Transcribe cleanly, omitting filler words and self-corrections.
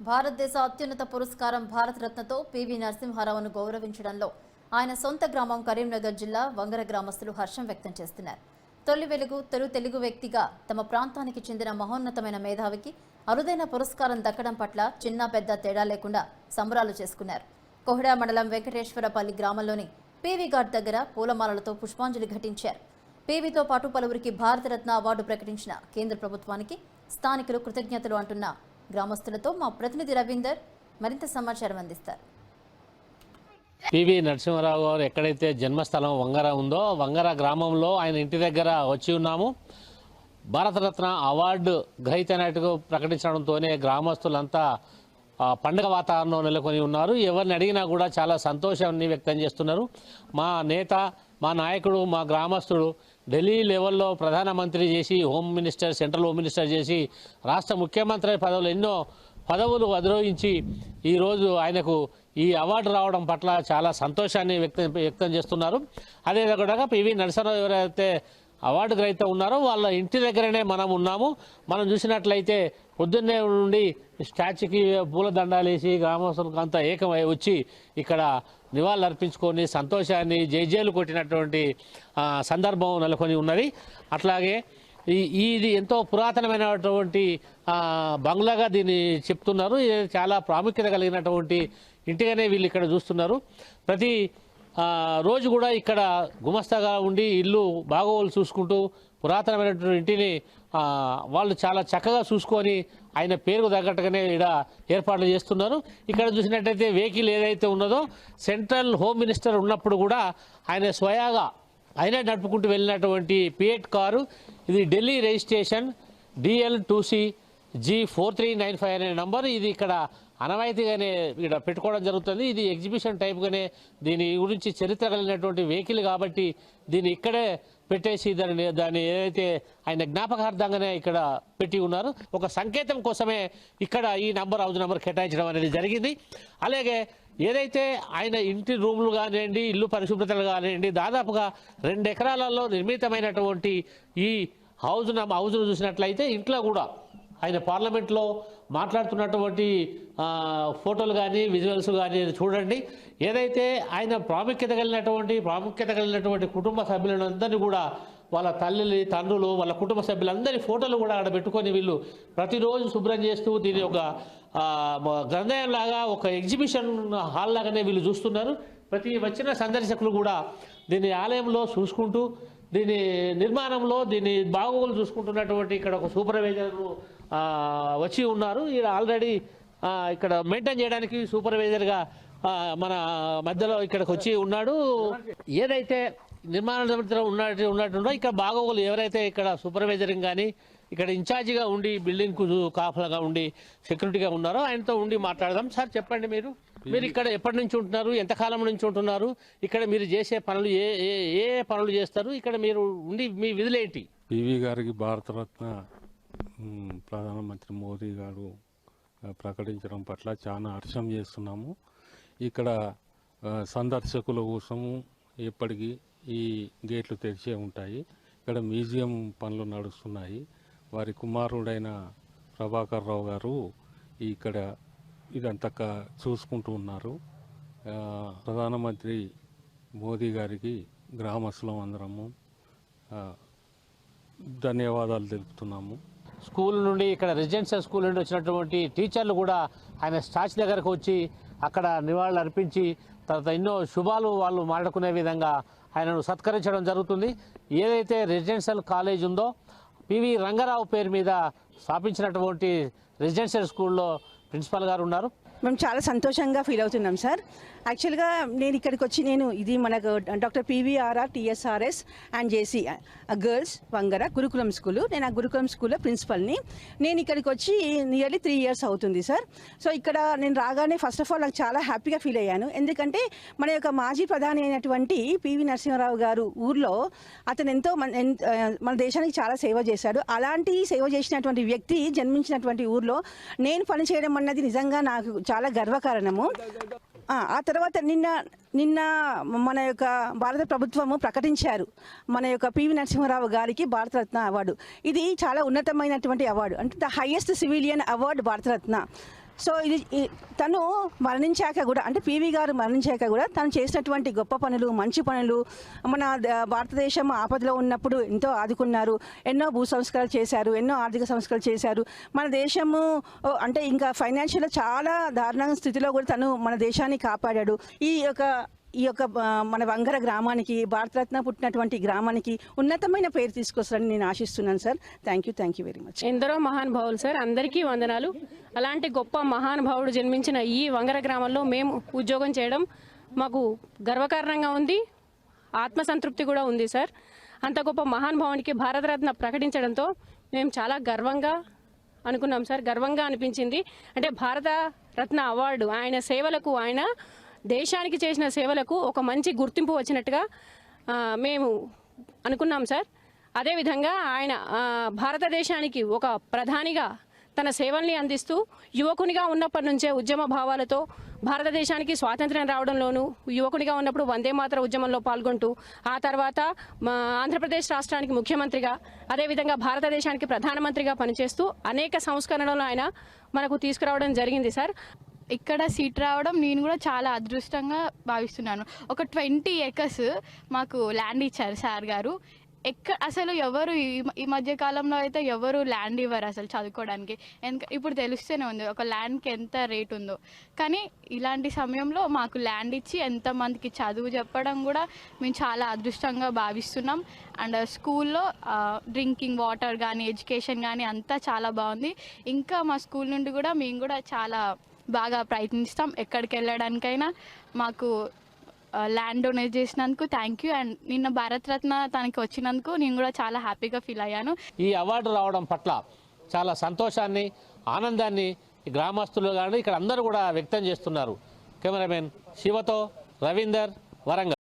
భారతదేశ అత్యున్నత పురస్కారం భారతరత్నతో పివి నరసింహారావును గౌరవించడంలో ఆయన సొంత గ్రామం కరీంనగర్ జిల్లా వంగర గ్రామస్తులు హర్షం వ్యక్తం చేస్తున్నారు. తొలి వెలుగు తెలుగు వ్యక్తిగా తమ ప్రాంతానికి చెందిన మహోన్నతమైన మేధావికి అరుదైన పురస్కారం దక్కడం పట్ల చిన్న పెద్ద తేడా లేకుండా సంబరాలు చేసుకున్నారు. కోహడా మండలం వెంకటేశ్వరపల్లి గ్రామంలోని పివి ఘాట్ దగ్గర పూలమాలలతో పుష్పాంజలి ఘటించారు. పివితో పాటు పలువురికి భారతరత్న అవార్డు ప్రకటించిన కేంద్ర ప్రభుత్వానికి స్థానికులు కృతజ్ఞతలు అంటున్న గ్రామస్తులతో మా ప్రతినిధి రవీందర్ మరింత సమాచారం అందిస్తారు. పివి నరసింహారావు గారు ఎక్కడైతే జన్మస్థలం వంగర ఉందో వంగర గ్రామంలో ఆయన ఇంటి దగ్గర వచ్చి ఉన్నాము. భారతరత్న అవార్డు గ్రహీతనట్టుగా ప్రకటించడంతోనే గ్రామస్తులంతా పండుగ వాతావరణం నెలకొని ఉన్నారు. ఎవరిని అడిగినా కూడా చాలా సంతోషాన్ని వ్యక్తం చేస్తున్నారు. మా నేత, మా నాయకుడు, మా గ్రామస్తుడు ఢిల్లీ లెవెల్లో ప్రధానమంత్రి చేసి home minister, central home minister చేసి రాష్ట్ర ముఖ్యమంత్రి పదవులు ఎన్నో పదవులు అధిరోహించి ఈరోజు ఆయనకు ఈ అవార్డు రావడం పట్ల చాలా సంతోషాన్ని వ్యక్తం చేస్తున్నారు. అదేవిధంగా పివి నరసింహారావు ఎవరైతే అవార్డు గ్రహీత ఉన్నారో వాళ్ళ ఇంటి దగ్గరనే మనం ఉన్నాము. మనం చూసినట్లయితే పొద్దున్నే నుండి స్టాచ్యూకి పూలదండాలు వేసి గ్రామస్తులకు అంతా ఏకమై వచ్చి ఇక్కడ నివాళులు అర్పించుకొని సంతోషాన్ని జైజేలు కొట్టినటువంటి సందర్భం నెలకొని ఉన్నది. అట్లాగే ఇది ఎంతో పురాతనమైనటువంటి బంగ్లాగా దీన్ని చెప్తున్నారు. ఇది చాలా ప్రాముఖ్యత కలిగినటువంటి ఇంటిగానే వీళ్ళు ఇక్కడ చూస్తున్నారు. ప్రతి రోజు కూడా ఇక్కడ గుమస్తాగా ఉండి ఇల్లు బాగోగులు చూసుకుంటూ పురాతనమైనటువంటి ఇంటిని వాళ్ళు చాలా చక్కగా చూసుకొని ఆయన పేరుకు తగ్గట్టుగానే ఇక్కడ ఏర్పాట్లు చేస్తున్నారు. ఇక్కడ చూసినట్టయితే వెహికల్ ఏదైతే ఉన్నదో సెంట్రల్ హోమ్ మినిస్టర్ ఉన్నప్పుడు కూడా ఆయన స్వయాగా ఆయనే నడుపుకుంటూ వెళ్ళినటువంటి పియట్ కారు. ఇది ఢిల్లీ రిజిస్ట్రేషన్ DL2C G4395 అనే నంబర్. ఇది ఇక్కడ అనవాయితీగానే ఇక్కడ పెట్టుకోవడం జరుగుతుంది. ఇది ఎగ్జిబిషన్ టైప్గానే దీని గురించి చరిత్ర కలిగినటువంటి వెహికల్ కాబట్టి దీన్ని ఇక్కడే పెట్టేసి దాన్ని ఏదైతే ఆయన జ్ఞాపకార్థంగానే ఇక్కడ పెట్టి ఉన్నారు. ఒక సంకేతం కోసమే ఇక్కడ ఈ హౌస్ నంబర్ కేటాయించడం అనేది జరిగింది. అలాగే ఏదైతే ఆయన ఇంటి రూములు కానివ్వండి, ఇల్లు పరిశుభ్రతలు కానివ్వండి, దాదాపుగా 2 ఎకరాలలో నిర్మితమైనటువంటి ఈ హౌస్ను చూసినట్లయితే ఇంట్లో కూడా ఆయన పార్లమెంట్లో మాట్లాడుతున్నటువంటి ఫోటోలు కానీ విజువల్స్ కానీ చూడండి. ఏదైతే ఆయన ప్రాముఖ్యత కలిగినటువంటి కుటుంబ సభ్యులందరినీ కూడా వాళ్ళ తల్లి, తండ్రులు, వాళ్ళ కుటుంబ సభ్యులందరి ఫోటోలు కూడా అక్కడ పెట్టుకొని వీళ్ళు ప్రతిరోజు శుభ్రం చేస్తూ దీని ఒక గ్రంథాలయం లాగా, ఒక ఎగ్జిబిషన్ హాల్ లాగానే వీళ్ళు చూస్తున్నారు. ప్రతి వచ్చిన సందర్శకులు కూడా దీని ఆలయంలో చూసుకుంటూ దీని నిర్మాణంలో దీని బాగోగులు చూసుకుంటున్నటువంటి ఇక్కడ ఒక సూపర్వైజర్లు వచ్చి ఉన్నారు. ఇక్కడ ఆల్రెడీ ఇక్కడ మెయింటైన్ చేయడానికి సూపర్వైజర్గా మన మధ్యలో ఇక్కడికి వచ్చి ఉన్నాడు. ఏదైతే నిర్మాణ సంస్థలో ఉన్నట్టుండో ఇక్కడ బాగోగులు ఎవరైతే ఇక్కడ సూపర్వైజరింగ్ కానీ ఇక్కడ ఇన్ఛార్జిగా ఉండి బిల్డింగ్కు కాపలాగా ఉండి సెక్యూరిటీగా ఉన్నారో ఆయనతో ఉండి మాట్లాడదాం. సార్ చెప్పండి, మీరు ఇక్కడ ఎప్పటి నుంచి ఉంటున్నారు, ఎంతకాలం నుంచి ఉంటున్నారు, ఇక్కడ మీరు చేసే పనులు ఏ పనులు చేస్తారు, ఇక్కడ మీరు ఉండి మీ విధులేంటి? పివి గారికి భారతరత్న ప్రధానమంత్రి మోదీ గారు ప్రకటించడం పట్ల చాలా హర్షం చేస్తున్నాము. ఇక్కడ సందర్శకుల కోసము ఎప్పటికీ ఈ గేట్లు తెరిచే ఉంటాయి. ఇక్కడ మ్యూజియం పనులు నడుస్తున్నాయి. వారి కుమారుడైన ప్రభాకర్ రావు గారు ఇక్కడ ఇదంతా చూసుకుంటూ ఉన్నారు. ప్రధానమంత్రి మోదీ గారికి గ్రామస్తులం అందరము ధన్యవాదాలు తెలుపుతున్నాము. స్కూల్ నుండి ఇక్కడ రెసిడెన్షియల్ స్కూల్ నుండి వచ్చినటువంటి టీచర్లు కూడా ఆయన స్టాచ్యూ దగ్గరకు వచ్చి అక్కడ నివాళులు అర్పించి తర్వాత ఎన్నో శుభాలు వాళ్ళు మాట్లాడుకునే విధంగా ఆయనను సత్కరించడం జరుగుతుంది. ఏదైతే రెసిడెన్షియల్ కాలేజ్ ఉందో పివి రంగారావు పేరు మీద స్థాపించినటువంటి రెసిడెన్షియల్ స్కూల్లో ప్రిన్సిపాల్ గారు ఉన్నారు. మేము చాలా సంతోషంగా ఫీల్ అవుతున్నాం సార్. యాక్చువల్గా నేను ఇక్కడికి వచ్చి ఇది మనకు doctor PVRR TSRS and JC girls Vangara gurukulam school. నేను ఆ గురుకులం స్కూల్లో ప్రిన్సిపల్ని. నేను ఇక్కడికి వచ్చి నియర్లీ 3 years అవుతుంది సార్. సో ఇక్కడ నేను రాగానే ఫస్ట్ ఆఫ్ ఆల్ నాకు చాలా హ్యాపీగా ఫీల్ అయ్యాను. ఎందుకంటే మన యొక్క మాజీ ప్రధాని అయినటువంటి పివి నరసింహారావు గారు ఊర్లో అతను ఎంతో మన దేశానికి చాలా సేవ చేశాడు. అలాంటి సేవ చేసినటువంటి వ్యక్తి జన్మించినటువంటి ఊర్లో నేను పనిచేయడం అన్నది నిజంగా నాకు చాలా గర్వకారణము. ఆ తర్వాత నిన్న మన యొక్క భారత ప్రభుత్వము ప్రకటించారు మన యొక్క పివి నరసింహారావు గారికి భారతరత్న అవార్డు. ఇది చాలా ఉన్నతమైనటువంటి అవార్డు, అంటే the highest civilian award Bharat Ratna. So తను మరణించాక కూడా, అంటే పివి గారు మరణించాక కూడా తను చేసినటువంటి గొప్ప పనులు, మంచి పనులు, మన భారతదేశం ఆపదలో ఉన్నప్పుడు ఎంతో ఆదుకున్నారు, ఎన్నో భూ సంస్కరణలు చేశారు, ఎన్నో ఆర్థిక సంస్కరణలు చేశారు. మన దేశము అంటే ఇంకా ఫైనాన్షియల్గా చాలా దారుణ స్థితిలో కూడా తను మన దేశాన్ని కాపాడాడు. ఈ యొక్క మన వంగర గ్రామానికి, భారతరత్న పుట్టినటువంటి గ్రామానికి ఉన్నతమైన పేరు తీసుకొస్తారని నేను ఆశిస్తున్నాను sir. Thank you very much. ఎందరో మహానుభావులు సార్, అందరికీ వందనాలు. అలాంటి గొప్ప మహానుభావుడు జన్మించిన ఈ వంగర గ్రామంలో మేము ఉద్యోగం చేయడం మాకు గర్వకారణంగా ఉంది, ఆత్మసంతృప్తి కూడా ఉంది సార్. అంత గొప్ప మహానుభావునికి భారతరత్న ప్రకటించడంతో మేము చాలా గర్వంగా అనుకున్నాం సార్, గర్వంగా అనిపించింది. అంటే భారతరత్న అవార్డు ఆయన సేవలకు, ఆయన దేశానికి చేసిన సేవలకు ఒక మంచి గుర్తింపు వచ్చినట్టుగా మేము అనుకున్నాం సార్. అదేవిధంగా ఆయన భారతదేశానికి ఒక ప్రధానిగా తన సేవల్ని అందిస్తూ యువకునిగా ఉన్నప్పటి నుంచే ఉద్యమ భావాలతో భారతదేశానికి స్వాతంత్ర్యం రావడంలోనూ, యువకునిగా ఉన్నప్పుడు వందే మాతర ఉద్యమంలో పాల్గొంటూ, ఆ తర్వాత ఆంధ్రప్రదేశ్ రాష్ట్రానికి ముఖ్యమంత్రిగా, అదేవిధంగా భారతదేశానికి ప్రధానమంత్రిగా పనిచేస్తూ అనేక సంస్కరణలు ఆయన మనకు తీసుకురావడం జరిగింది సార్. ఇక్కడ సీట్ రావడం నేను కూడా చాలా అదృష్టంగా భావిస్తున్నాను. ఒక 20 acres మాకు ల్యాండ్ ఇచ్చారు సార్ గారు. అసలు ఎవరు ఈ మధ్య కాలంలో అయితే ఎవరు ల్యాండ్ ఇవ్వరు అసలు చదువుకోవడానికి. ఇప్పుడు తెలుస్తూనే ఉంది ఒక ల్యాండ్కి ఎంత రేట్ ఉందో. కానీ ఇలాంటి సమయంలో మాకు ల్యాండ్ ఇచ్చి ఎంతమందికి చదువు చెప్పడం కూడా మేము చాలా అదృష్టంగా భావిస్తున్నాం. అండ్ స్కూల్లో డ్రింకింగ్ వాటర్ కానీ, ఎడ్యుకేషన్ కానీ అంతా చాలా బాగుంది. ఇంకా మా స్కూల్ నుండి కూడా మేము కూడా చాలా బాగా ప్రయత్నిస్తాం. ఎక్కడికి వెళ్ళడానికైనా మాకు ల్యాండ్ డొనేట్ చేసినందుకు థ్యాంక్ యూ. అండ్ నిన్న భారతరత్న తనకి వచ్చినందుకు నేను కూడా చాలా హ్యాపీగా ఫీల్ అయ్యాను. ఈ అవార్డు రావడం పట్ల చాలా సంతోషాన్ని, ఆనందాన్ని ఈ గ్రామస్తులు కానీ ఇక్కడ అందరూ కూడా వ్యక్తం చేస్తున్నారు. కెమెరామెన్ శివతో రవీందర్, వరంగల్.